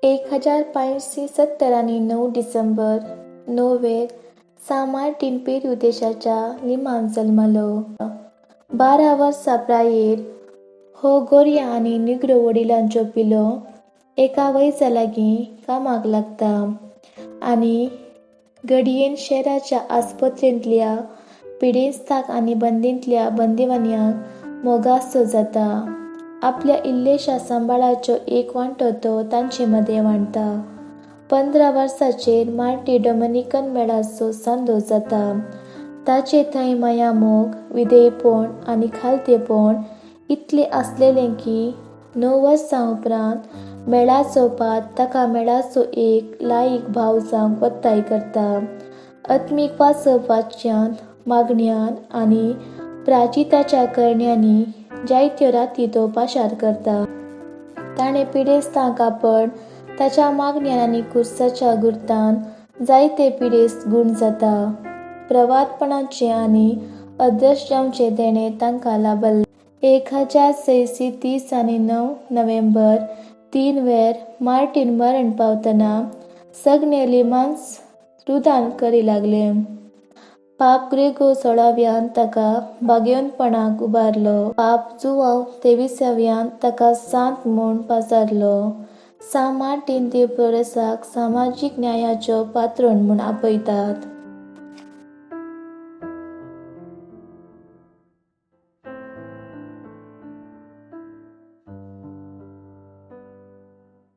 1570 आनी 9 December 9 San Martin पेरू देशाच्या लिमांत जल्मलो. 12 वर्सां प्रायेर हो गोरया आनी निग्रो वडिलांचो पिलो एका वैजा लागीं कामाक लागता आनी घडयेन शाराच्या आस्पत्रेंतल्या पिडेस्तांक आनी बंदींतल्या बंदिवान्यांक मोगाचो जाता. आपल्या इल्लेशा सांबाळाचो एक वांटो तो तांचे मदें वांटता. 15 वर्साचेर मार्टी डॉमिनिकन मेळाचो सांदो जाता. ताचे थंय माया मोग, विधेयपण आनी खालतेपण इतलें आसलेलें की 9 वर्सां उपरांत मेळा चोवपाक ताका मेळाचो एक लायक भाव जावंक वताय करता. आत्मीक वाचोवपाच्यांत मागण्यांन आनी प्राचिताच्या करण्यांनी जायत्यो राती तो पाशार करता. ताणें पिडेस्तांक आपण ताच्या मागण्यांन आनी खुर्साच्या गुर्तान जायते पिडेस्त गूण जाता. प्रवादपणाचें आनी अदृश्य जावचें देणें तांकां लाबल्लें. 1630 आनी 9 नोव्हेंबर 3 मार्टिन मरण पावतना सगळे लिमांस रुदान करी लागले. पाप ग्रेगो 16व्यान ताका बागेवनपणाक उबारलो. पाप जुआंव 23व्यान ताका सांत म्हूण पाचारलो. सान मार्टिन दे पोरसाक सामाजीक न्यायाचो पात्रोन म्हूण आपयतात.